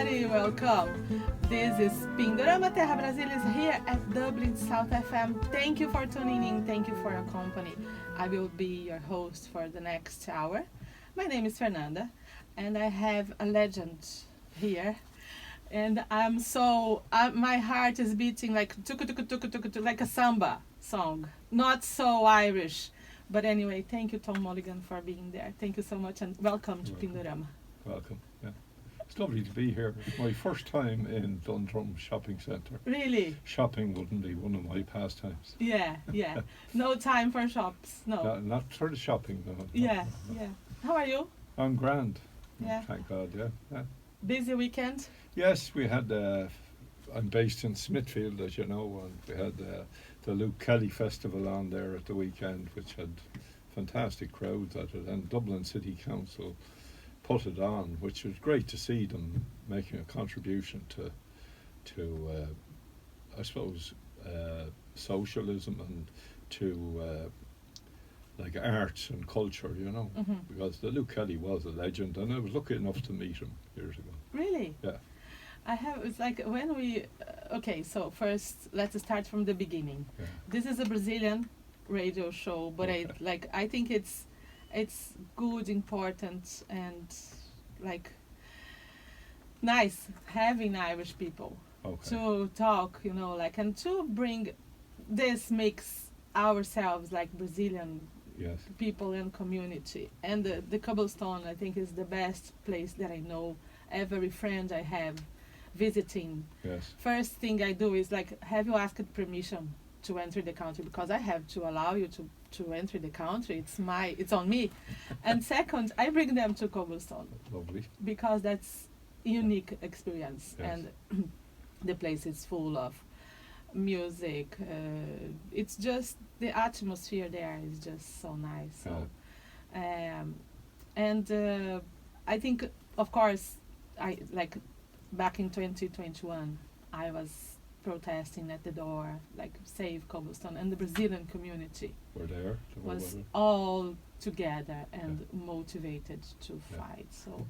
everybody, welcome. This is Pindorama Terra Brasilis here at Dublin South FM. Thank you for tuning in, thank you for your company. I will be your host for the next hour. My name is Fernanda and I have a legend here. And I'm so, my heart is beating like tuku tuku tuku tuku tuku, like a samba song. Not so Irish. But anyway, thank you, Tom Mulligan, for being there. Thank you so much and welcome to Pindorama. Welcome, yeah. It's lovely to be here. It's my first time in Dundrum Shopping Centre. Really? Shopping wouldn't be one of my pastimes. Yeah. No time for shops, no. Not for the shopping, no. Yeah. How are you? I'm grand. Yeah. Thank God, yeah. Busy weekend? Yes, we had, I'm based in Smithfield, as you know, and we had the Luke Kelly Festival on there at the weekend, which had fantastic crowds at it, and Dublin City Council put it on, which was great to see them making a contribution to I suppose, socialism and to like arts and culture, you know, because the Luke Kelly was a legend, and I was lucky enough to meet him years ago. Really? Yeah. It's like when we, okay, so first let's start from the beginning. Yeah. This is a Brazilian radio show, but Okay. I think it's good, important, and like nice having Irish people to talk, you know, like, and to bring this mix ourselves like Brazilian Yes. people and community. And the Cobblestone, I think, is the best place that I know. Every friend I have visiting, Yes. first thing I do is like, have you asked permission to enter the country? Because I have to allow you to enter the country. It's on me. And second, I bring them to Cobblestone Lovely. because that's unique experience. Yes. And the place is full of music. It's just the atmosphere there is just so nice. So, I think, of course, I like back in 2021, I was protesting at the door, like Save Cobblestone, and the Brazilian community We're there. was all together and motivated to fight. So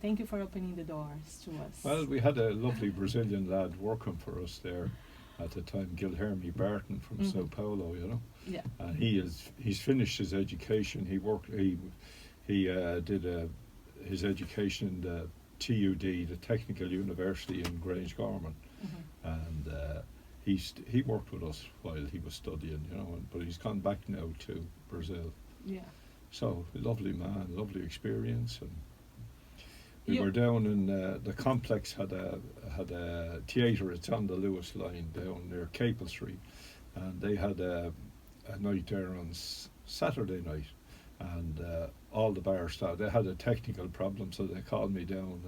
thank you for opening the doors to us. Well, we had a lovely Brazilian lad working for us there at the time, Guilherme Barton from Sao Paulo, you know. Yeah. And he's finished his education. He did his education in the TUD, the Technical University in Grangegarman, and he worked with us while he was studying, you know. But he's gone back now to Brazil. Yeah. So lovely man, lovely experience, and we were down in the complex had a theatre. It's on the Lewis line down near Capel Street, and they had a night there on Saturday night, and all the bar staff, they had a technical problem, so they called me down,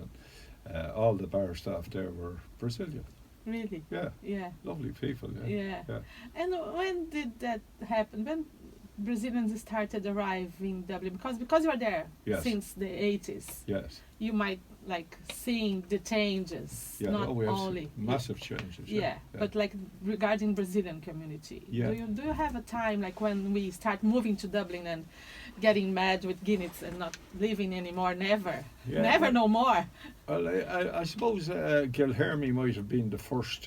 and all the bar staff there were Brazilian. Really? Yeah. Yeah. Lovely people. Yeah. And when did that happen? When Brazilians started arriving in Dublin? Because you were there since the 80s. Yes. You might like seeing the changes, not only massive changes. Yeah, but like regarding Brazilian community. Yeah. Do you have a time like when we start moving to Dublin and getting mad with Guinness and not living anymore? Never, no more. Well, I suppose Guilherme might have been the first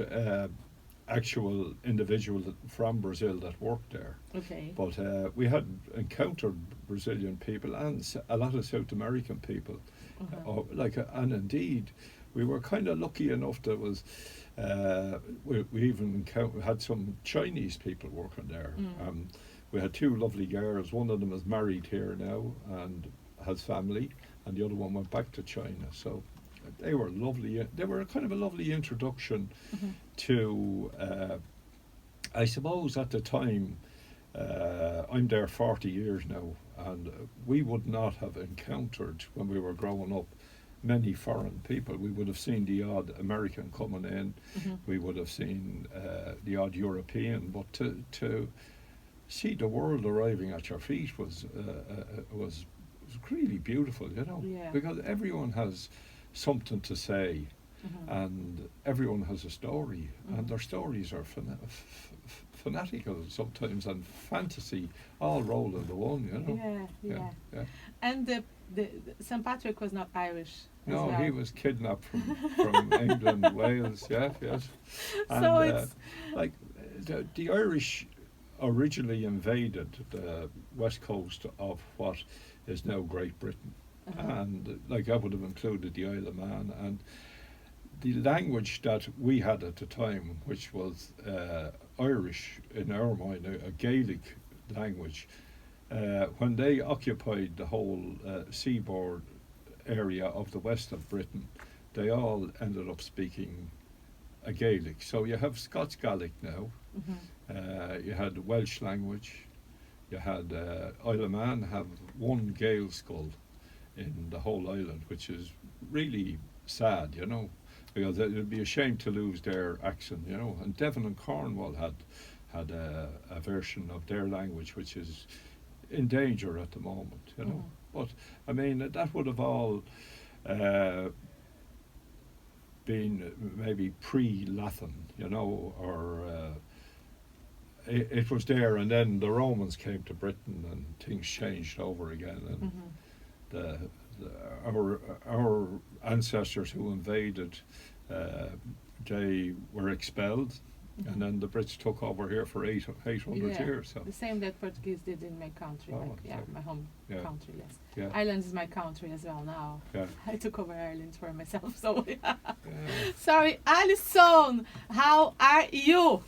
actual individual from Brazil that worked there. Okay. But we had encountered Brazilian people and a lot of South American people. And indeed, we were kind of lucky enough that was we even had some Chinese people working there. We had two lovely girls. One of them is married here now and has family, and the other one went back to China. So they were lovely. They were kind of a lovely introduction to, I suppose at the time, I'm there 40 years now, and we would not have encountered, when we were growing up, many foreign people. We would have seen the odd American coming in, we would have seen the odd European, but to see the world arriving at your feet was really beautiful, you know, because everyone has something to say, and everyone has a story, and their stories are fanatical sometimes, and fantasy all rolled into one, you know. Yeah. And the St. Patrick was not Irish. As No, well. he was kidnapped from England, Wales, yes. And So it's like the Irish originally invaded the west coast of what is now Great Britain, and like that would have included the Isle of Man, and the language that we had at the time, which was Irish in our mind, a Gaelic language, when they occupied the whole seaboard area of the west of Britain, they all ended up speaking a Gaelic. So you have Scots Gaelic now, you had Welsh language, you had Isle of Man have one Gael skull in the whole island, which is really sad, you know, because it would be a shame to lose their accent, you know. And Devon and Cornwall had a version of their language which is in danger at the moment, you know. But I mean that would have all been maybe pre-Latin, you know, or it was there, and then the Romans came to Britain and things changed over again, and the our ancestors who invaded, they were expelled, and then the Brits took over here for 800 years. So. The same that Portuguese did in my country, my home country, yes. Yeah. Ireland is my country as well now. Yeah. I took over Ireland for myself, so yeah. Sorry, Alison, how are you?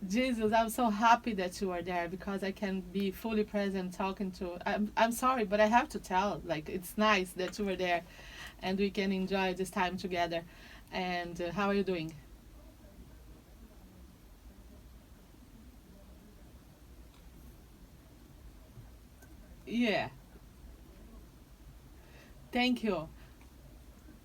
Jesus, I'm so happy that you are there because I can be fully present talking to. I'm sorry, but I have to tell. Like, it's nice that you were there, and we can enjoy this time together. And how are you doing? Yeah. Thank you.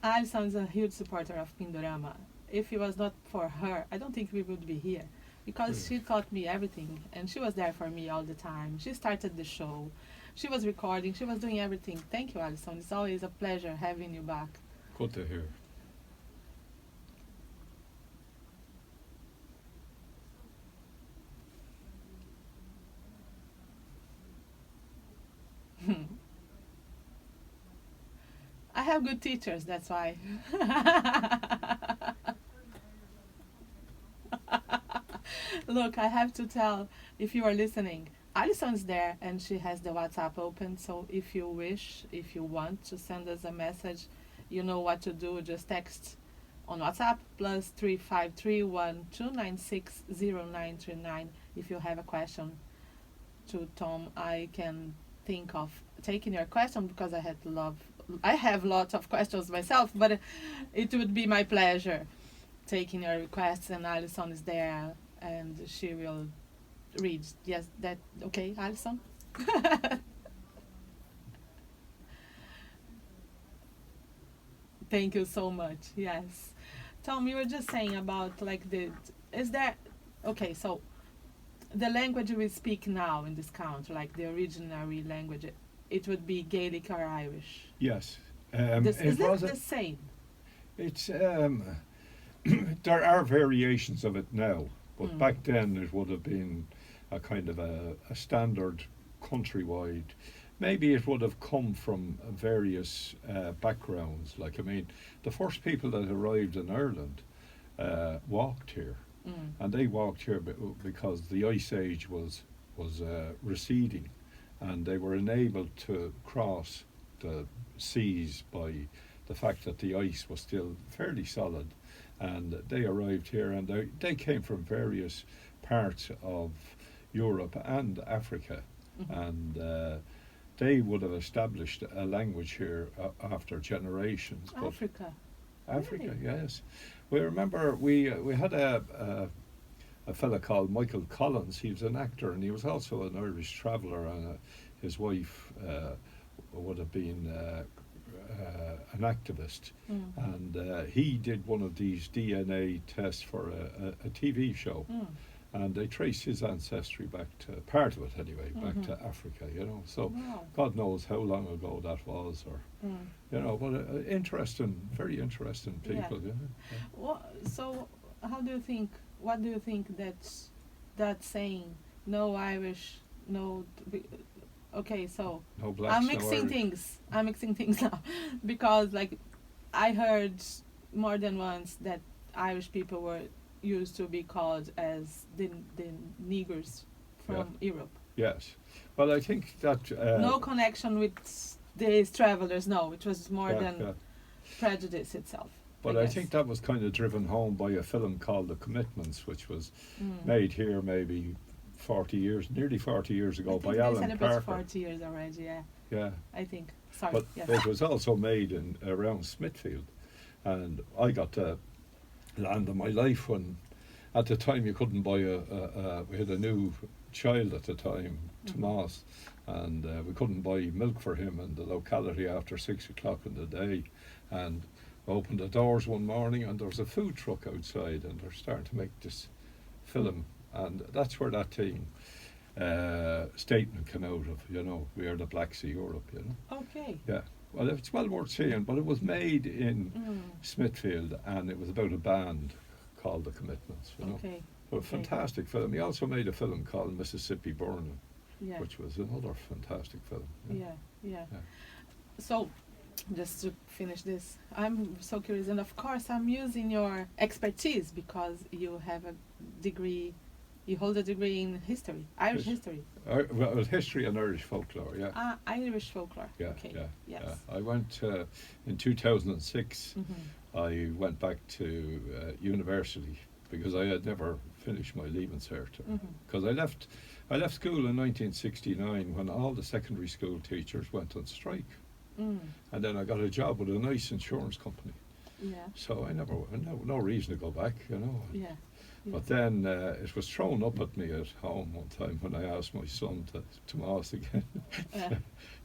Alison is a huge supporter of Pindorama. If it was not for her, I don't think we would be here. Because she taught me everything, and she was there for me all the time. She started the show, she was recording, she was doing everything. Thank you, Alison. It's always a pleasure having you back. Good to hear. I have good teachers, that's why. Look, I have to tell, if you are listening, Alison's there and she has the WhatsApp open, so if you wish, if you want to send us a message, you know what to do. Just text on WhatsApp +35312960939. If you have a question to Tom, I can think of taking your question because I have lots of questions myself, but it would be my pleasure taking your requests, and Alison is there and she will read. Yes, that okay, Alison? Thank you so much. Yes. Tom, you were just saying about like is there okay, so the language we speak now in this country, like the original language, it would be Gaelic or Irish. Yes. Is it the same? It's there are variations of it now, but back then it would have been a kind of a standard countrywide. Maybe it would have come from various backgrounds. Like, I mean, the first people that arrived in Ireland walked here, and they walked here because the ice age was receding, and they were enabled to cross the seas by the fact that the ice was still fairly solid, and they arrived here, and they came from various parts of Europe and Africa, and they would have established a language here after generations. Africa. Africa, Really? yes. We remember we had a fella called Michael Collins. He was an actor, and he was also an Irish traveller, and his wife would have been an activist, and he did one of these DNA tests for a TV show, and they traced his ancestry back to part of it anyway, back to Africa, you know. So Wow. God knows how long ago that was, or you know, but interesting, very interesting people. Yeah. Yeah. So, how do you think? What do you think that saying "no Irish, no. Okay, so No blacks, I'm no mixing Irish. things. I'm mixing things now, because like I heard more than once that Irish people were used to be called as the niggers Yeah. from Europe. Yes. Well, I think that. No connection with these travelers. No, it was more Yeah, than yeah. prejudice itself. But I I guess. think that was kind of driven home by a film called The Commitments, which was Mm. made here maybe 40 years, nearly 40 years I ago think by they Alan celebrate Parker. 40 years already. Yeah, Yeah. I think. Sorry. But yes. it was also made in around Smithfield, and I got the land of my life when, at the time, you couldn't buy we had a new child at the time, Tomas, and we couldn't buy milk for him in the locality after 6 o'clock in the day, and I opened the doors one morning and there was a food truck outside, and they're starting to make this film, and that's where that thing. Statement came out of, we are the Black Sea Europe, Okay. Yeah. Well, it's well worth seeing, but it was made in Smithfield, and it was about a band called The Commitments, Okay. So a Okay. fantastic film. He also made a film called Mississippi Burning, Yeah. which was another fantastic film. Yeah. Yeah. Yeah. So, just to finish this, I'm so curious, and of course, I'm using your expertise because you have a degree. You hold a degree in history, Irish Yes. history. Well, history and Irish folklore, yeah. Irish folklore. Yeah, Okay. yeah, Yes. yeah. I went in 2006. Mm-hmm. I went back to university because I had never finished my leaving cert. Because I left school in 1969 when all the secondary school teachers went on strike, and then I got a job with a nice insurance company. Yeah. So I no reason to go back, Yeah. But then it was thrown up at me at home one time when I asked my son Tomas again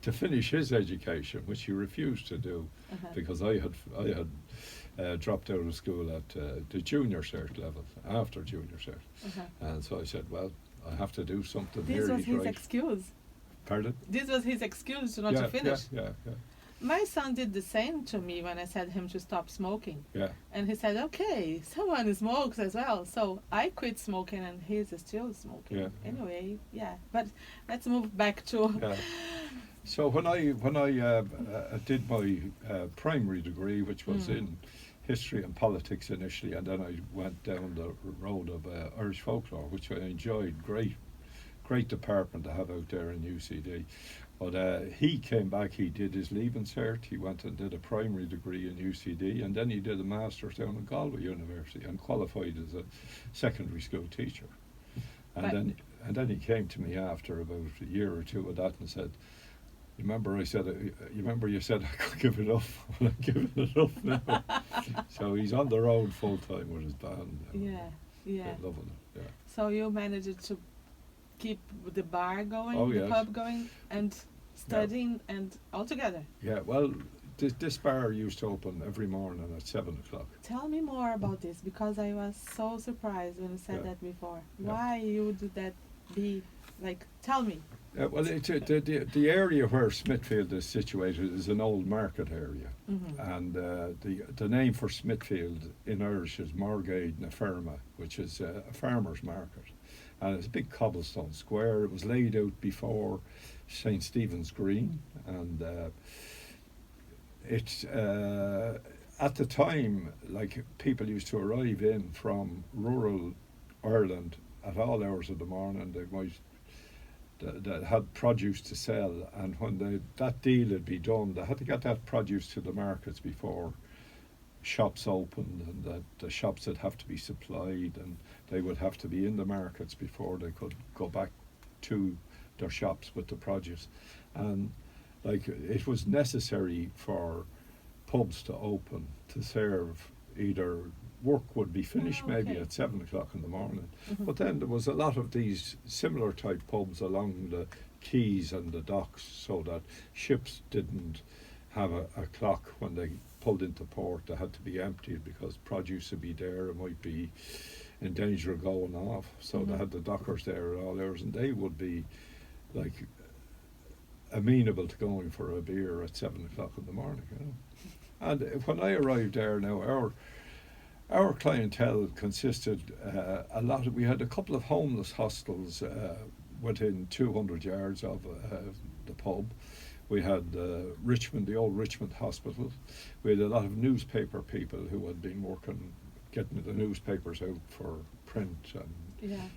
to finish his education, which he refused to do because I had dropped out of school at the junior cert level, after junior cert. And so I said, well, I have to do something This here. was his excuse. Pardon? This was his excuse to not to finish. Yeah. My son did the same to me when I said him to stop smoking. Yeah. And he said, okay, someone smokes as well. So I quit smoking and he's still smoking. Yeah. Anyway, yeah. But let's move back to... Yeah. So when I did my primary degree, which was in history and politics initially, and then I went down the road of Irish folklore, which I enjoyed. Great department to have out there in UCD. But he came back, he did his leaving cert, he went and did a primary degree in UCD, and then he did a master's down at Galway University and qualified as a secondary school teacher. And then he came to me after about a year or two of that and said, you remember you said I could give it up? Well, I'm giving it up now. So he's on the road full time with his band. Yeah. They're loving it, yeah. So you managed to keep the bar going, Oh, the yes. pub going, and studying and all together. Yeah, well, this bar used to open every morning at 7 o'clock. Tell me more about this, because I was so surprised when you said that before. Yeah. Why would that be? Like, tell me. Well, the area where Smithfield is situated is an old market area, and the name for Smithfield in Irish is Morgade na Ferma, which is a farmer's market, and it's a big cobblestone square. It was laid out before St. Stephen's Green, and it's at the time, like, people used to arrive in from rural Ireland at all hours of the morning. They might that had produce to sell, and when that deal would be done, they had to get that produce to the markets before shops opened, and that the shops would have to be supplied, and they would have to be in the markets before they could go back to their shops with the produce. And like, it was necessary for pubs to open to serve. Either work would be finished maybe at 7 o'clock in the morning, but then there was a lot of these similar type pubs along the quays and the docks, so that ships didn't have a clock when they pulled into port. They had to be emptied because produce would be there, it might be in danger of going off, so they had the dockers there at all hours, and they would be like amenable to going for a beer at 7 o'clock in the morning, you know. And when I arrived there now, our clientele consisted we had a couple of homeless hostels within 200 yards of the pub. We had Richmond, the old Richmond Hospital. We had a lot of newspaper people who had been working, getting the newspapers out for print and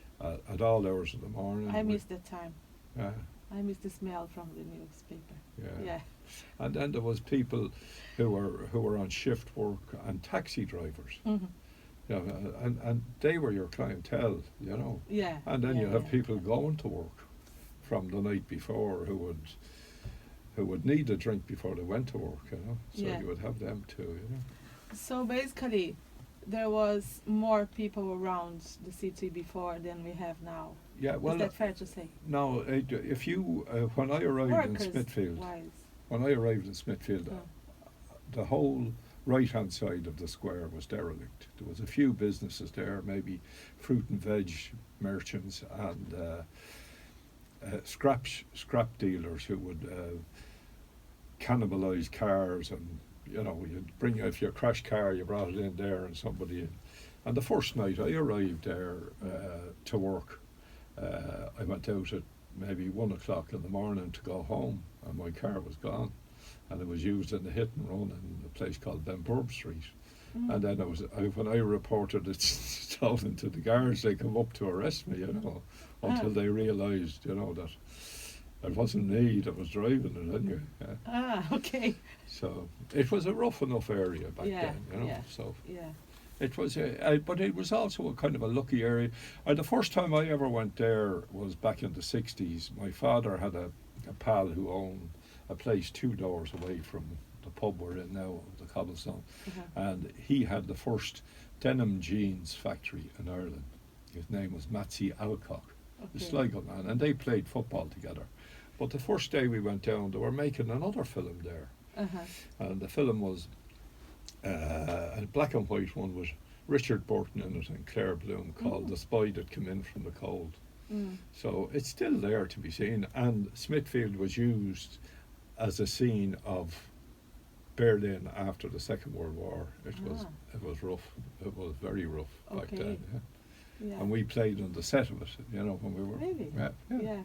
at all hours of the morning. I miss that time. Yeah. I miss the smell from the newspaper. Yeah. And then there was people who were on shift work and taxi drivers. Mm-hmm. You know, and they were your clientele, you know. Yeah. And then you have people yeah. going to work from the night before who would need a drink before they went to work, you know. So you would have them too, you know. So basically, there was more people around the city before than we have now. Yeah, well, is that fair to say? No, if you when I arrived in Smithfield, the whole right-hand side of the square was derelict. There was a few businesses there, maybe fruit and veg merchants and scrap dealers who would cannibalise cars, and you know, you'd bring, if your crashed car, you brought it in there, and somebody. And the first night I arrived there to work, I went out at maybe 1 o'clock in the morning to go home, and my car was gone, and it was used in a hit and run in a place called Benburb Street. And then when I reported it stolen to the guards, they come up to arrest me, you know, until they realised, you know, that it wasn't me that was driving it anyway. Yeah. Okay. So it was a rough enough area back then, you know. So it was, but it was also a kind of a lucky area. The first time I ever went there was back in the 60s. My father had a pal who owned a place 2 doors away from the pub we're in now, the Cobblestone, and he had the first denim jeans factory in Ireland. His name was Matsy Alcock, the Sligo man, and they played football together. But the first day we went down, they were making another film there, and the film was a black and white one with Richard Burton in it and Claire Bloom, called The Spy That Came In From the Cold. So it's still there to be seen, and Smithfield was used as a scene of Berlin after the Second World War. It was rough. It was very rough back then. Yeah. And we played on the set of it, you know, when we were. Really? Yeah.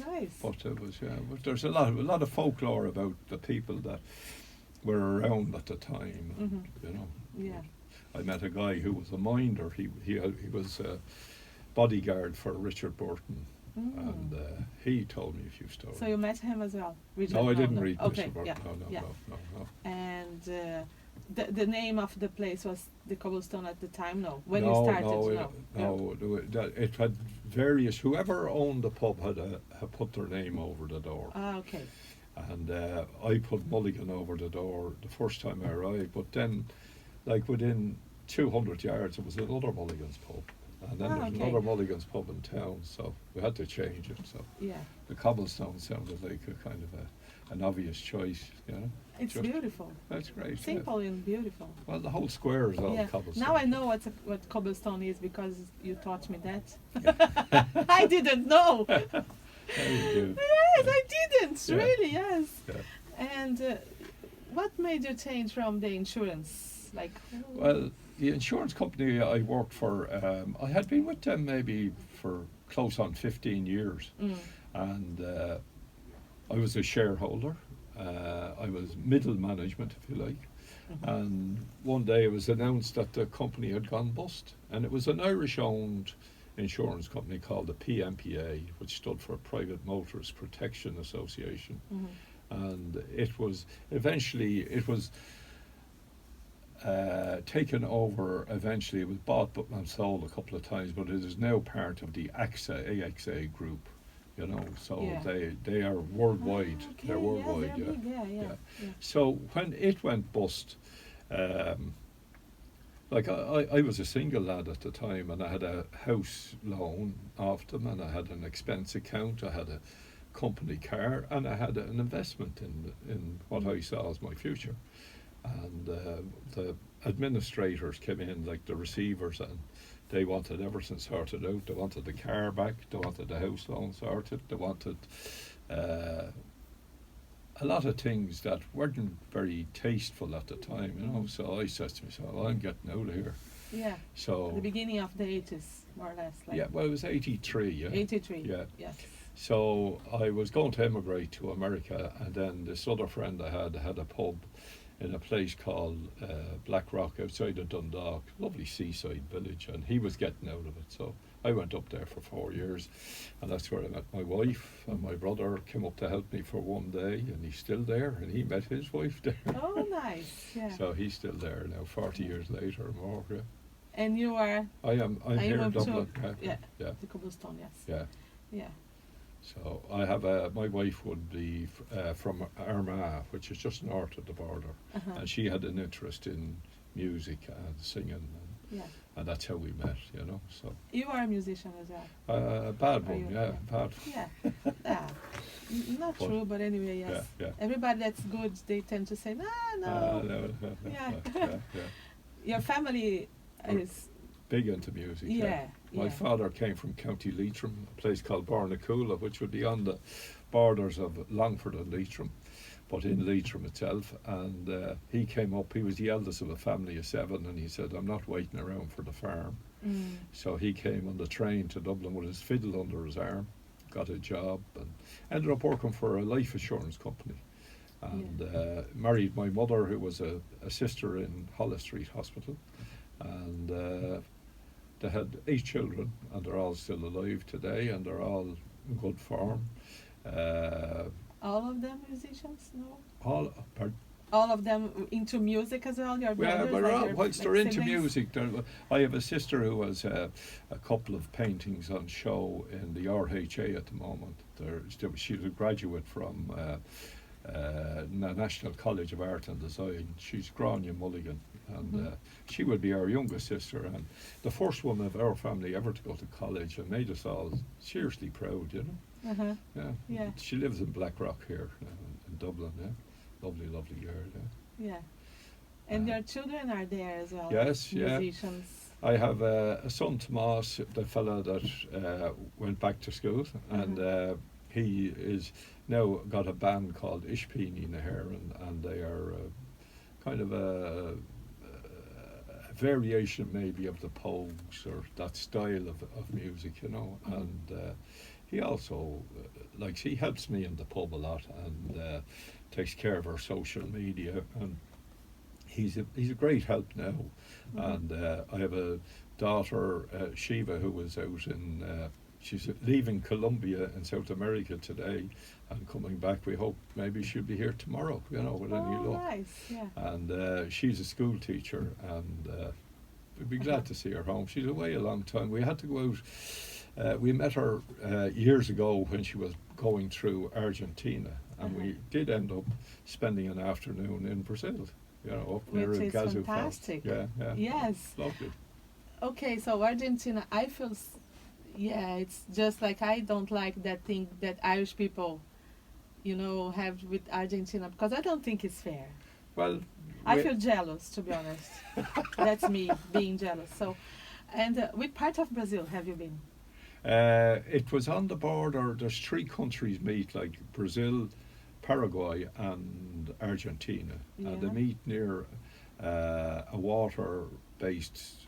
Nice. But it was, but there's a lot of folklore about the people that were around at the time, you know. Yeah. I met a guy who was a minder. He was a bodyguard for Richard Burton. And he told me a few stories. So you met him as well? No, I didn't read okay. Mr. Burton. Yeah. No. And the name of the place was the Cobblestone at the time? No. When you started? No. It had various. Whoever owned the pub had put their name over the door. Okay. And I put Mulligan over the door the first time I arrived. But then, like within 200 yards, it was another Mulligan's pub. And then there's another Mulligan's pub in town, so we had to change it. So the Cobblestone sounded like a kind of an obvious choice, you know. It's beautiful. That's great. Simple and beautiful. Well, the whole square is all cobblestone. Now I know what cobblestone is because you taught me that. I didn't know. You do. Yes, I didn't. Really, yes. Yeah. And what made you change from the insurance? Well, the insurance company I worked for, I had been with them maybe for close on 15 years. And I was a shareholder. I was middle management, if you like. And one day it was announced that the company had gone bust. And it was an Irish-owned insurance company called the PMPA, which stood for Private Motorist Protection Association. And it was taken over eventually. It was bought and sold a couple of times, but it is now part of the AXA group, you know, so they are worldwide. They're worldwide. Yeah. So when it went bust, like I was a single lad at the time, and I had a house loan off them, and I had an expense account, I had a company car, and I had an investment in what I saw as my future. And the administrators came in, like the receivers, and they wanted everything sorted out. They wanted the car back, they wanted the house loan sorted, they wanted a lot of things that weren't very tasteful at the time, you know. So I said to myself, well, I'm getting out of here. Yeah. So at the beginning of the 80s, more or less. Well, it was 83, 83. Yeah. Yes. So I was going to emigrate to America, and then this other friend I had a pub in a place called Black Rock outside of Dundalk, lovely seaside village, and he was getting out of it. So I went up there for 4 years, and that's where I met my wife, and my brother came up to help me for one day, and he's still there, and he met his wife there. Oh, nice. Yeah. So he's still there now, 40 years later or more. Yeah. And you are? I'm here in Dublin. Yeah. Yeah. The Cobblestone, yes. Yeah. Yeah. So I have my wife would be from Armagh, which is just north of the border, and she had an interest in music and singing, and that's how we met, you know. So you are a musician as well. Bad one, yeah, bad. Yeah, not but, true, but anyway, yes. Yeah. Everybody that's good, they tend to say, no. No. Yeah. Your family is big into music. Yeah. My father came from County Leitrim, a place called Barnacoola, which would be on the borders of Longford and Leitrim, but in Leitrim itself. And he came up, he was the eldest of a family of 7, and he said, I'm not waiting around for the farm. So he came on the train to Dublin with his fiddle under his arm, got a job, and ended up working for a life assurance company. And married my mother, who was a sister in Holles Street Hospital. And they had 8 children, and they're all still alive today, and they're all in good form. All of them musicians? No. All of them into music as well. Your brothers, but whilst they're into music, I have a sister who has a couple of paintings on show in the RHA at the moment. She's a graduate from the National College of Art and Design. She's Tom Mulligan. And she would be our youngest sister, and the first woman of our family ever to go to college, and made us all seriously proud, you know. Yeah. She lives in Blackrock here in Dublin. Yeah, lovely girl. Yeah. And your children are there as well. Yes, musicians. I have a son, Tomas, the fella that went back to school, and he is now got a band called Ishpeeny Naher, and they are kind of a variation maybe of the Pogues or that style of music, you know. And he also he helps me in the pub a lot, and takes care of our social media, and he's a great help now. And I have a daughter, Shiva, who was out in she's leaving Colombia in South America today and coming back. We hope maybe she'll be here tomorrow, you know, with any luck. Nice, yeah. And she's a school teacher, and we'd be glad to see her home. She's away a long time. We had to go out. We met her years ago when she was going through Argentina, and we did end up spending an afternoon in Brazil, you know, up near Which is Gazu fantastic. Yeah. Yes. Lovely. Okay, so Argentina, I feel... it's just like I don't like that thing that Irish people, you know, have with Argentina, because I don't think it's fair. Well, I feel jealous, to be honest. That's me being jealous. So, and which part of Brazil have you been? It was on the border. There's 3 countries meet, like Brazil, Paraguay, and Argentina, and they meet near a water-based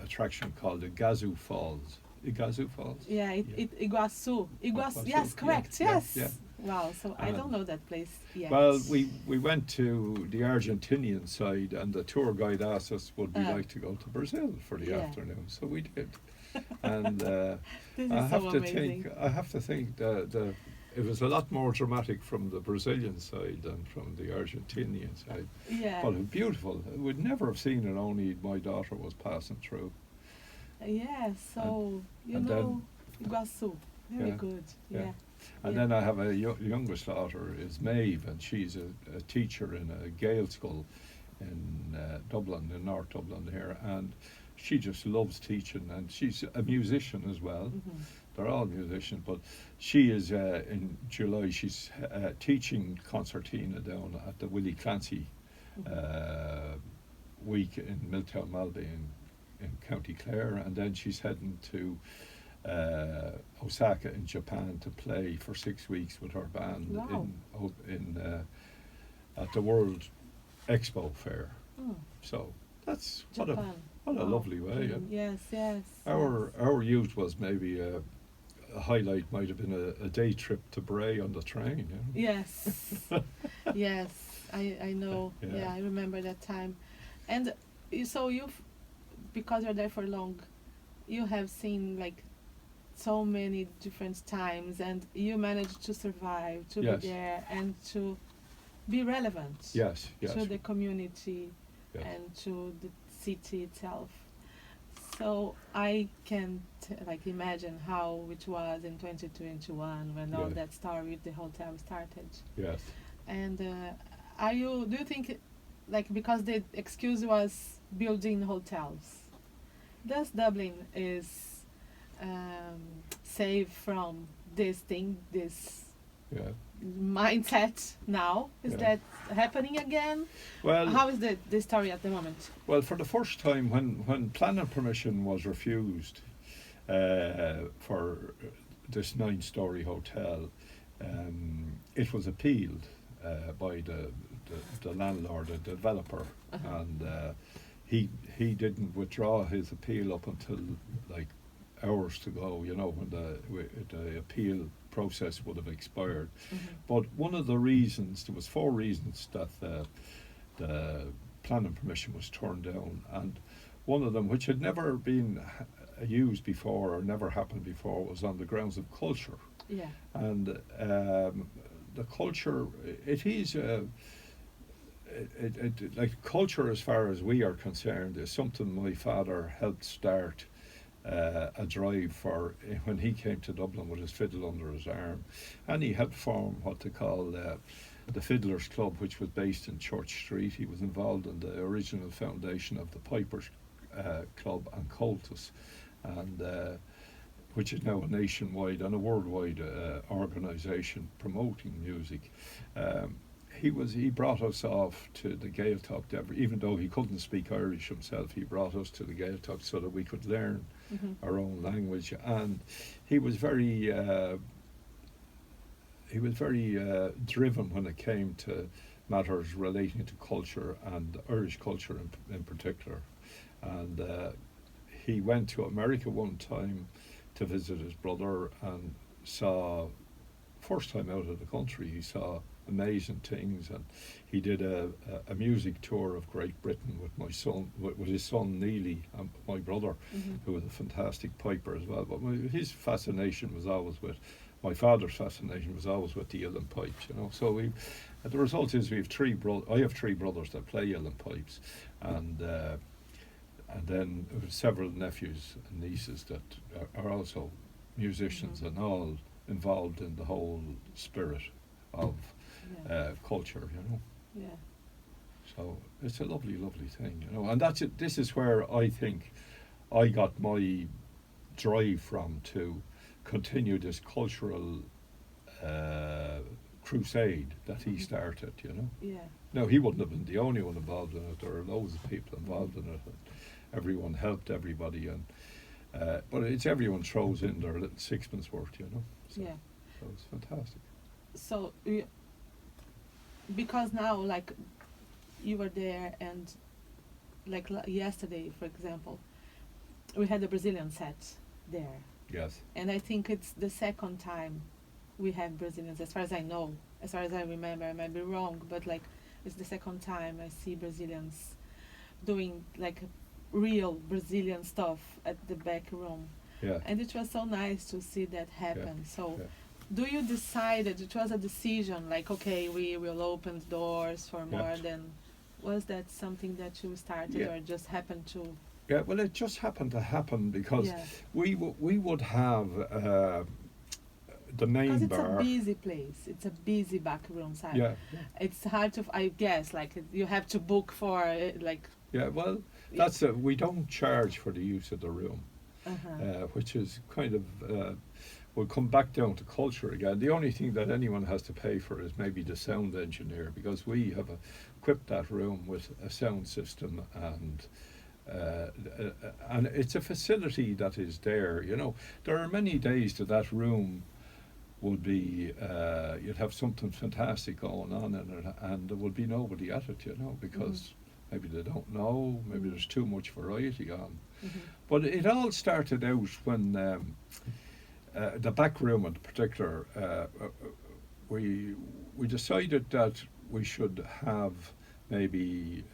attraction called the Gazu Falls. Iguazu Falls? Yeah, Iguazu. Yes, correct. Yes. Yeah. Wow, so I don't know that place yet. Well, we went to the Argentinian side, and the tour guide asked us would we like to go to Brazil for the afternoon, so we did. And I have to think that it was a lot more dramatic from the Brazilian side than from the Argentinian side. Yeah. But it was beautiful. We'd never have seen it, only my daughter was passing through. Yeah, so Iguazu, very good. Yeah. And then I have a youngest daughter, is Maeve, and she's a teacher in a Gael school in Dublin, in North Dublin here, and she just loves teaching, and she's a musician as well. They're all musicians, but she is in July. She's teaching concertina down at the Willie Clancy week in Milltown Malbay in County Clare, and then she's heading to Osaka in Japan to play for 6 weeks with her band at the World Expo Fair. So that's Japan. What a lovely way. Yes. Our youth was maybe a highlight might have been a day trip to Bray on the train. You know? Yes, yes, I know. Yeah. Yeah, I remember that time. And so you've, because you're there for long, you have seen like so many different times, and you managed to survive, to Yes. be there, and to be relevant Yes, yes, to the community yes. and to the city itself. So I can like imagine how it was in 2021 when all Yeah. that story with the hotel started. Yes. And do you think, like, because the excuse was building hotels, does Dublin is safe from this thing, this Yeah. mindset now? Is Yeah. that happening again? Well, How is the story at the moment? well, for the first time, when planning permission was refused for this 9-story hotel, it was appealed by the landlord, the developer, and he didn't withdraw his appeal up until like hours to go. You know, when the appeal process would have expired. But one of the reasons, there was 4 reasons that the planning permission was turned down, and one of them, which had never been used before or never happened before, was on the grounds of culture. Yeah. And the culture, it is like culture, as far as we are concerned, is something my father helped start a drive for when he came to Dublin with his fiddle under his arm, and he helped form what they call the Fiddlers Club, which was based in Church Street. He was involved in the original foundation of the Pipers Club and Cultus, and which is now a nationwide and a worldwide organisation promoting music. He brought us off to the Gaeltacht, even though he couldn't speak Irish himself. He brought us to the Gaeltacht so that we could learn our own language, and he was very driven when it came to matters relating to culture, and Irish culture in particular. And he went to America one time to visit his brother, and saw, first time out of the country, he saw amazing things, and he did a music tour of Great Britain with my son, with his son Neely, and my brother, who was a fantastic piper as well. But his fascination was always with, my father's fascination was always with the uilleann pipes, you know. So the result is we have I have 3 brothers that play uilleann pipes, and then several nephews and nieces that are also musicians, and all involved in the whole spirit of culture, you know. Yeah. So it's a lovely, lovely thing, you know. And that's it. This is where I think I got my drive from, to continue this cultural crusade that he started, you know. Yeah. Now, he wouldn't have been the only one involved in it. There are loads of people involved in it, and everyone helped everybody, and but it's everyone throws in their little sixpence worth, you know. So, Yeah. so it's fantastic. So because now, like, you were there, and like yesterday, for example, we had a Brazilian set there, Yes. and I think it's the second time we have Brazilians, as far as I know, as far as I remember. I might be wrong, but like, it's the second time I see Brazilians doing like real Brazilian stuff at the back room, Yeah. and it was so nice to see that happen. So Yeah. do you decide that it was a decision, like, okay, we will open doors for more than, was that something that you started, or just happened to? Yeah, well, it just happened to happen because Yeah. we would have the main Because it's bar. a busy place, it's a busy back room side. Yeah, It's hard to, I guess, like, you have to book for it, like. yeah. Well, that's we don't charge for the use of the room, which is kind of. We'll come back down to culture again. The only thing that anyone has to pay for is maybe the sound engineer, because we have equipped that room with a sound system, and it's a facility that is there. You know, there are many days that room would be, you'd have something fantastic going on in it, and there would be nobody at it, you know, because maybe they don't know, maybe there's too much variety on. But it all started out when the back room in particular, we decided that we should have maybe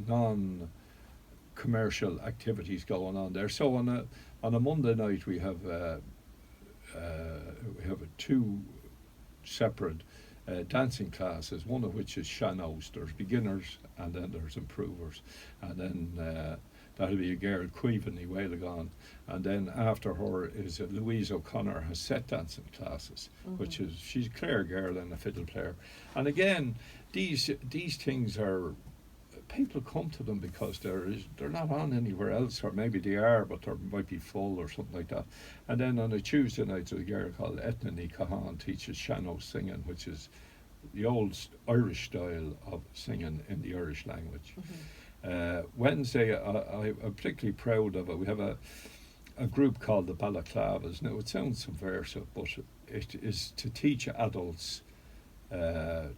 non-commercial activities going on there. So on a Monday night we have two separate dancing classes, one of which is Shanos. There's beginners and then there's improvers, and then that'll be a girl, Cuivany Whalegan, and then after her is Louise O'Connor has set dancing classes, which is, she's a Clare girl and a fiddle player. And again, these things are, people come to them because they're not on anywhere else, or maybe they are, but they might be full or something like that. And then on a Tuesday night, there's a girl called Etnani Cahan teaches Shano singing, which is the old Irish style of singing in the Irish language. Wednesday, I'm particularly proud of it. We have a group called the Balaclavas. Now, it sounds subversive, but it is to teach adults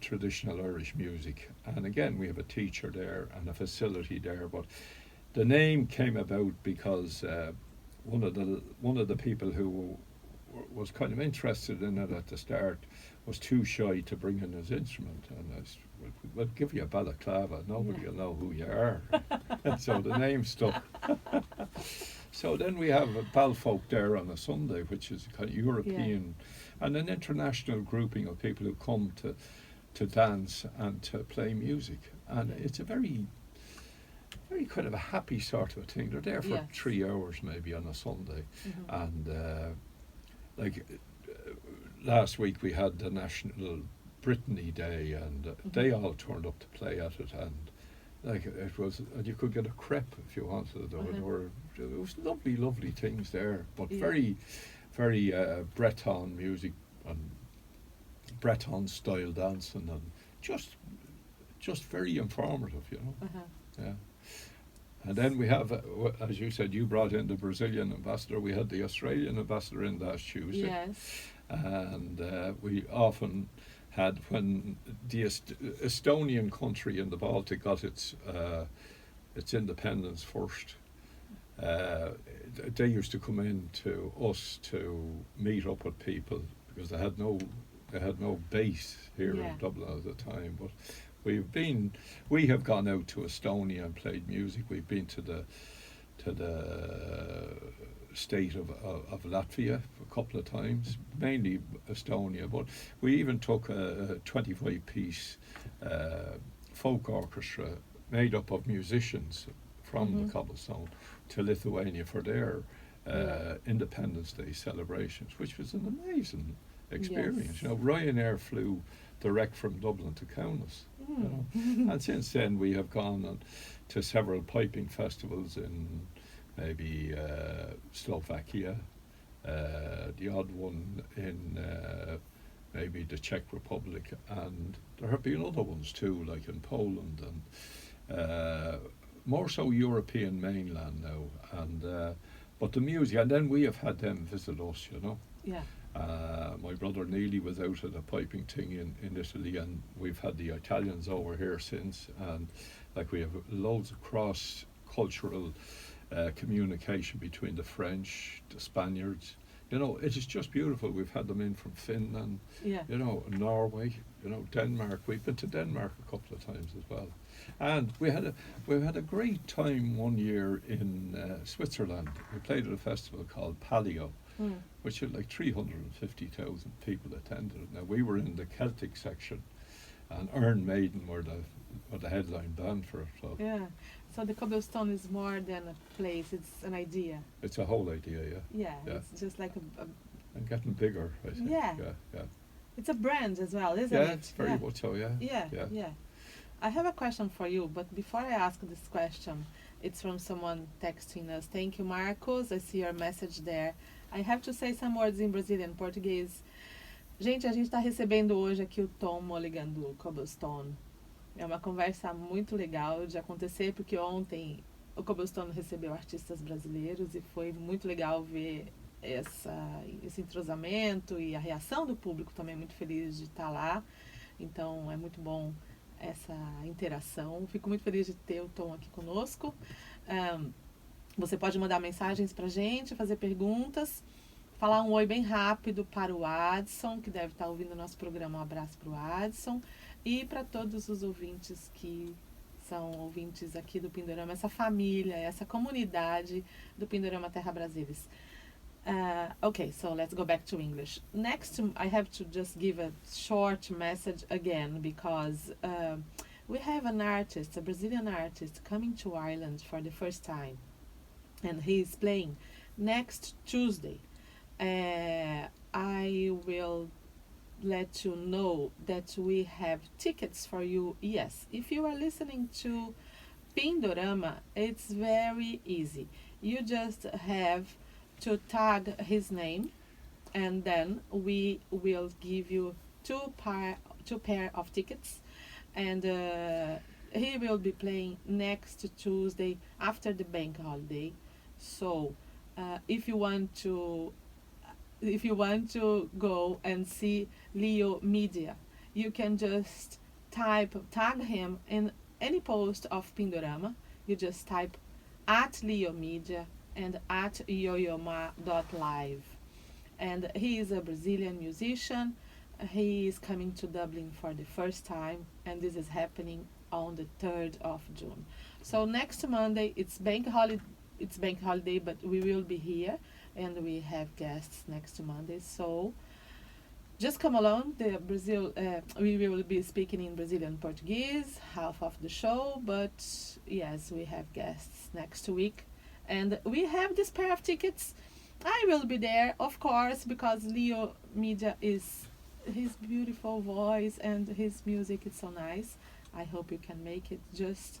traditional Irish music. And again, we have a teacher there and a facility there. But the name came about because one of the people who was kind of interested in it at the start was too shy to bring in his instrument, and I said, we'll give you a balaclava, nobody will know who you are. So the name stuck. So then we have a Balfolk there on a Sunday, which is a kind of European and an international grouping of people who come to dance and to play music. And it's a very kind of a happy sort of a thing. They're there for 3 hours maybe on a Sunday. And last week we had the National Brittany Day, and they all turned up to play at it, and like it was, and you could get a crepe if you wanted. It was lovely things there, but very Breton music and Breton style dancing, and just very informative, you know. Yeah. And then we have, as you said, you brought in the Brazilian ambassador. We had the Australian ambassador in last Tuesday. Yes. And we often had, when the Estonian country in the Baltic got its independence first, they used to come in to us to meet up with people because they had no base here in Dublin at the time. But we have gone out to Estonia and played music. We've been to the state of Latvia a couple of times, mainly Estonia, but we even took a 25-piece folk orchestra made up of musicians from the Cobblestone to Lithuania for their Independence Day celebrations, which was an amazing experience. You know, Ryanair flew direct from Dublin to Kaunas. You know? And since then we have gone on to several piping festivals in maybe Slovakia, the odd one in maybe the Czech Republic, and there have been other ones too, like in Poland, and more so European mainland now. And but the music, and then we have had them visit us, you know. Yeah. My brother Neely was out at a piping thing in Italy, and we've had the Italians over here since, and like we have loads of cross-cultural communication between the French, the Spaniards. You know, it is just beautiful. We've had them in from Finland, you know, Norway, you know, Denmark. We've been to Denmark a couple of times as well. And we've had a great time one year in Switzerland. We played at a festival called Palio, which had like 350,000 people attended. Now we were in the Celtic section, and Iron Maiden were the headline band for it. So. Yeah. So the Cobblestone is more than a place; it's an idea. It's a whole idea, Yeah. It's just like a and getting bigger, I think. Yeah. It's a brand as well, isn't it? Yeah, it's very much so. Yeah. I have a question for you, but before I ask this question, it's from someone texting us. Thank you, Marcos. I see your message there. I have to say some words in Brazilian, português. Gente, a gente está recebendo hoje aqui o Tom Mulligan do Cobblestone. É uma conversa muito legal de acontecer, porque ontem o Cobblestone recebeu artistas brasileiros e foi muito legal ver esse entrosamento e a reação do público também muito feliz de estar lá. Então é muito bom essa interação. Fico muito feliz de ter o Tom aqui conosco. Você pode mandar mensagens pra gente, fazer perguntas. falar um oi bem rápido para o Adson, que deve estar ouvindo o nosso programa. Um abraço para o Adson. E para todos os ouvintes que são ouvintes aqui do Pindorama, essa família, essa comunidade do Pindorama Terra Brasilis. Okay, so let's go back to English. Next, I have to just give a short message again because we have an artist, a Brazilian artist, coming to Ireland for the first time. And he is playing next Tuesday. I will let you know that we have tickets for you. Yes, if you are listening to Pindorama, it's very easy. You just have to tag his name, and then we will give you two pair of tickets, and he will be playing next Tuesday after the bank holiday. So if you want to go and see Leo Media, you can just tag him in any post of Pindorama. You just type at Leo Media and at yoyoma.live. And he is a Brazilian musician. He is coming to Dublin for the first time, and this is happening on the 3rd of June. So next Monday, it's bank holiday, but we will be here, and we have guests next Monday. So just come along. We will be speaking in Brazilian Portuguese, half of the show, but yes, we have guests next week. And we have this pair of tickets. I will be there, of course, because Leo Media is his beautiful voice and his music is so nice. I hope you can make it. Just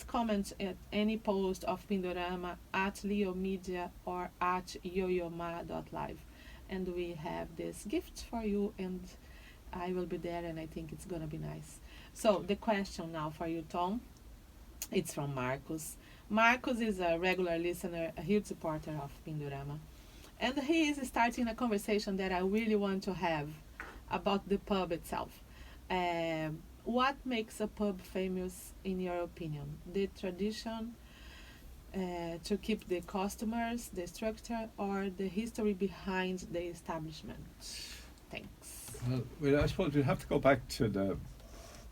comment at any post of Pindorama at Leo Media or at yoyoma.live. And we have this gift for you, and I will be there, and I think it's gonna be nice. So the question now for you, Tom, it's from Marcus. Marcus is a regular listener, a huge supporter of Pindorama. And he is starting a conversation that I really want to have about the pub itself. What makes a pub famous, in your opinion? The tradition to keep the customers, the structure, or the history behind the establishment? Thanks. Well, I suppose we have to go back to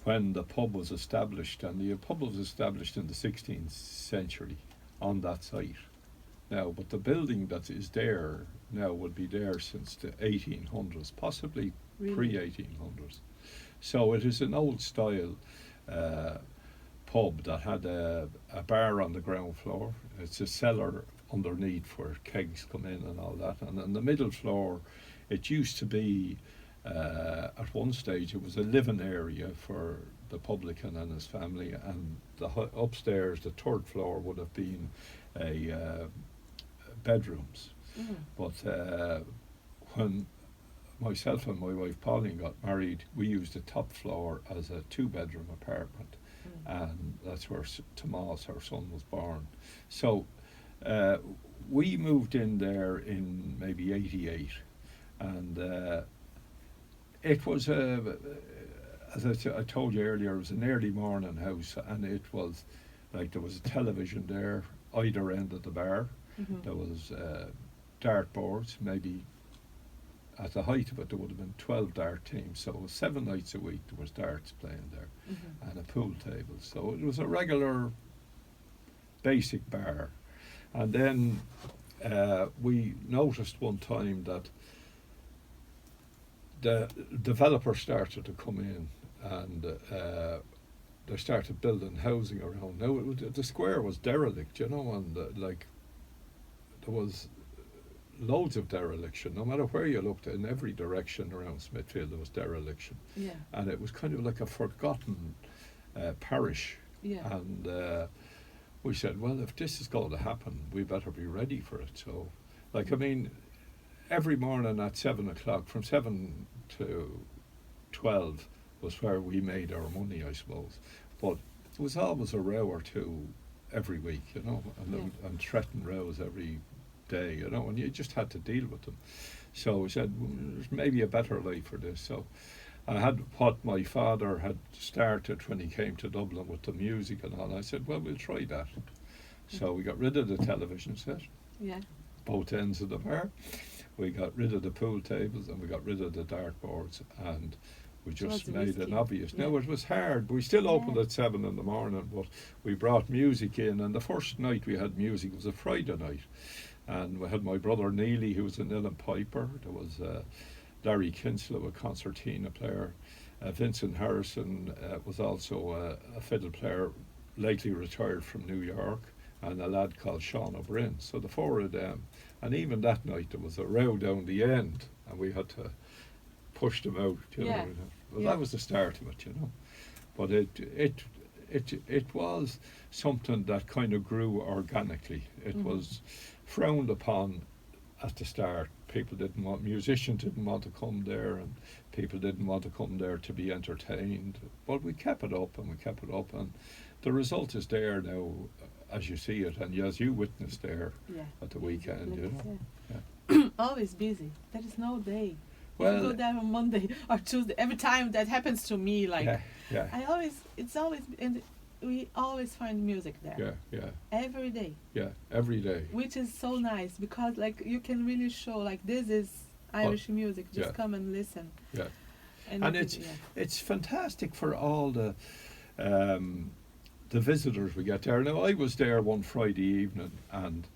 when the pub was established, and the pub was established in the 16th century on that site. Now, but the building that is there now would be there since the 1800s, possibly pre-1800s. So it is an old style pub that had a bar on the ground floor. It's a cellar underneath where kegs come in and all that. And on the middle floor, it used to be, at one stage, it was a living area for the publican and his family. And upstairs, the 3rd floor, would have been bedrooms. Mm. But when myself and my wife Pauline got married, we used the top floor as a 2-bedroom apartment. And that's where Tomas, our son, was born. So we moved in there in maybe 88, and it was as I told you earlier, it was an early morning house, and it was like there was a television there either end of the bar. Mm-hmm. There was dartboards, maybe at the height of it there would have been 12 dart teams, so 7 nights a week there was darts playing there. Mm-hmm. And a pool table. So it was a regular basic bar. And then we noticed one time that the developers started to come in, and they started building housing around. Now the square was derelict, you know, and there was loads of dereliction. No matter where you looked, in every direction around Smithfield there was dereliction. Yeah. And it was kind of like a forgotten parish. Yeah. And we said, well, if this is going to happen, we better be ready for it. So, like, I mean, every morning at 7 o'clock, from 7 to 12 was where we made our money, I suppose. But there was always a row or two every week, you know, and threatened rows every day, you know, and you just had to deal with them. So we said, well, there's maybe a better life for this. So I had what my father had started when he came to Dublin with the music and all. I said, well, we'll try that. So we got rid of the television set, yeah, both ends of the bar. we got rid of the pool tables and we got rid of the dartboards, and we just was made risky. it obvious. Yeah. Now, it was hard. We still opened Yeah. at 7 in the morning, but we brought music in, and the first night we had music was a Friday night. And we had my brother Neely, who was an uilleann piper. There was Larry Kinslow, a concertina player. Vincent Harrison was also a fiddle player, lately retired from New York, and a lad called Sean O'Brien. So the four of them. And even that night there was a row down the end, and we had to push them out. You Yeah. know. Well, Yeah. that was the start of it, you know. But it was something that kind of grew organically. It was frowned upon at the start. Musicians didn't want to come there, and people didn't want to come there to be entertained. But we kept it up, and the result is there now, as you see it, and as you witnessed there Yeah. at the weekend, you know. Yeah. Always busy. There is no day. Well- If you go there on Monday or Tuesday, every time that happens to me, like Yeah, it's always, and we always find music there. yeah, Every day, every day. which is so nice because like you can really show like this is Irish music. Just yeah. come and listen. Yeah. And And it- it's fantastic for all the visitors we get there. Now, I was there one Friday evening, and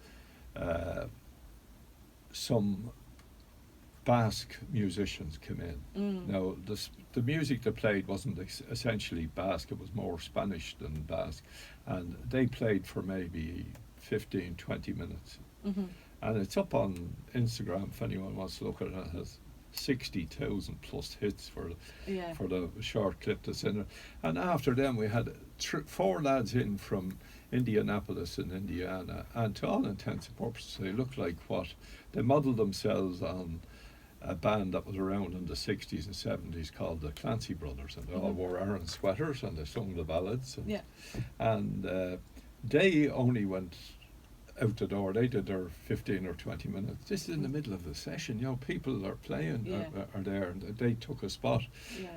some Basque musicians came in. Now, the music they played wasn't essentially Basque, it was more Spanish than Basque, and they played for maybe 15, 20 minutes. And it's up on Instagram if anyone wants to look at it. It has 60,000 plus hits for yeah. the short clip that's in it. And after them we had four lads in from Indianapolis in Indiana, and to all intents and purposes they looked like they modelled themselves on a band that was around in the 60s and 70s called the Clancy Brothers, and they all wore Aran sweaters and they sung the ballads, and they only went out the door. They did their 15 or 20 minutes. This is in the middle of the session, you know, people are playing, are there, and they took a spot.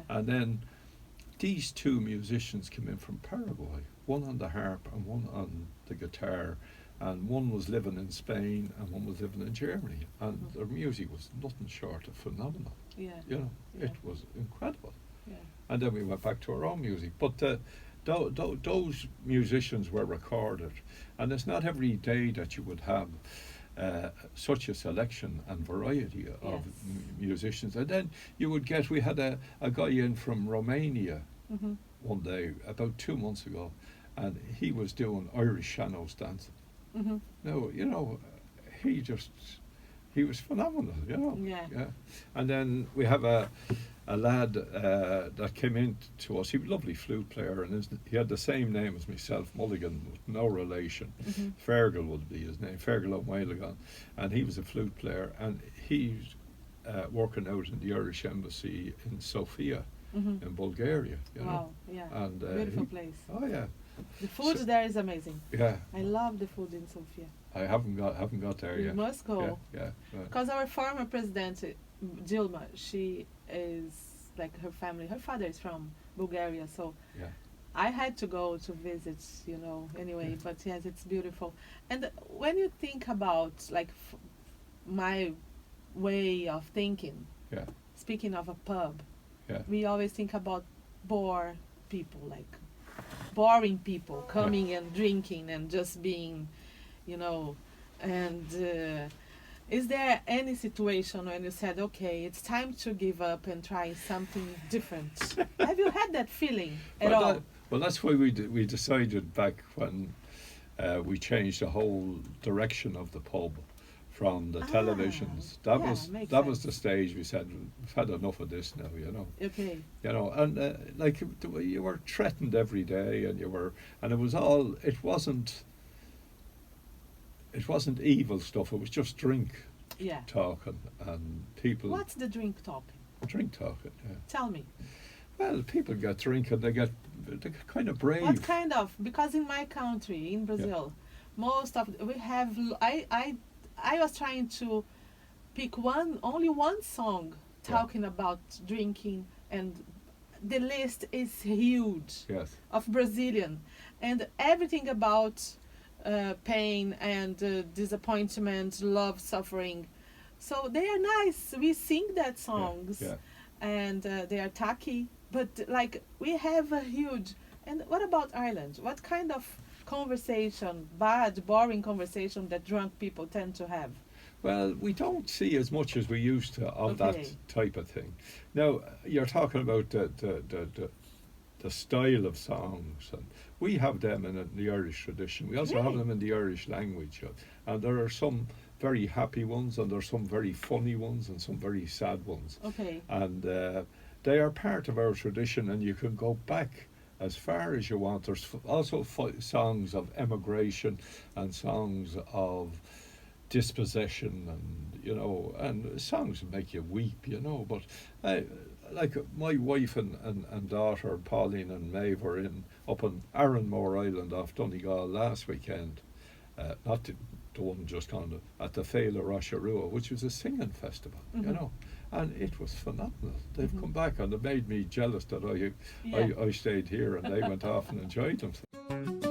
And then these two musicians came in from Paraguay, one on the harp and one on the guitar, and one was living in Spain and one was living in Germany, and their music was nothing short of phenomenal. You know, it was incredible. And then we went back to our own music, but those musicians were recorded, and it's not every day that you would have such a selection and variety of musicians. And then we had a guy in from Romania one day about 2 months ago, and he was doing Irish shanos dancing. Now, you know, he was phenomenal, you know. And then we have a lad that came in to us. He was a lovely flute player, and he had the same name as myself, Mulligan, with no relation. Fergal would be his name, Fergal O'Mulligan, and he was a flute player, and he's working out in the Irish Embassy in Sofia, in Bulgaria. You know? And beautiful place. Oh yeah. The food there is amazing. Yeah. I love the food in Sofia. I haven't got there You yet. must go. Yeah. Because our former president, Dilma, she is like her family. Her father is from Bulgaria, so I had to go to visit, you know, anyway. But yes, it's beautiful. And when you think about like my way of thinking, speaking of a pub, we always think about boring people coming and drinking and just being, you know, and is there any situation when you said, okay, it's time to give up and try something different? Have you had that feeling at all? Well, that's why we decided back when we changed the whole direction of the pub from the televisions. That was the stage we said, we've had enough of this now, you know. Okay. You know, and like you were threatened every day, and it wasn't evil stuff. It was just drink talking, and people. What's the drink talking? Drink talking. Yeah. Tell me. Well, people get drink and they get kind of brave. What kind of? Because in my country, in Brazil, most of we have. I was trying to pick only one song talking about drinking, and the list is huge. Yes. Of Brazilian, and everything about pain and disappointment, love, suffering. So they are nice. We sing that songs, Yeah. and they are tacky. But like we have a huge. And what about Ireland? What kind of conversation, bad, boring conversation that drunk people tend to have? Well, we don't see as much as we used to of Okay. that type of thing. Now, you're talking about the style of songs, and we have them in the Irish tradition. We also have Really? them in the Irish language, and there are some very happy ones, and there are some very funny ones, and some very sad ones, Okay. and they are part of our tradition, and you can go back as far as you want. There's also songs of emigration and songs of dispossession, and and songs that make you weep, but like my wife and daughter Pauline and Maeve were up on Arranmore Island off Donegal last weekend, not the one just on at the Féile Rocherua, which was a singing festival, Mhm. and it was phenomenal. They've Mhm. come back, and it made me jealous that Yeah. I stayed here and they went off and enjoyed themselves.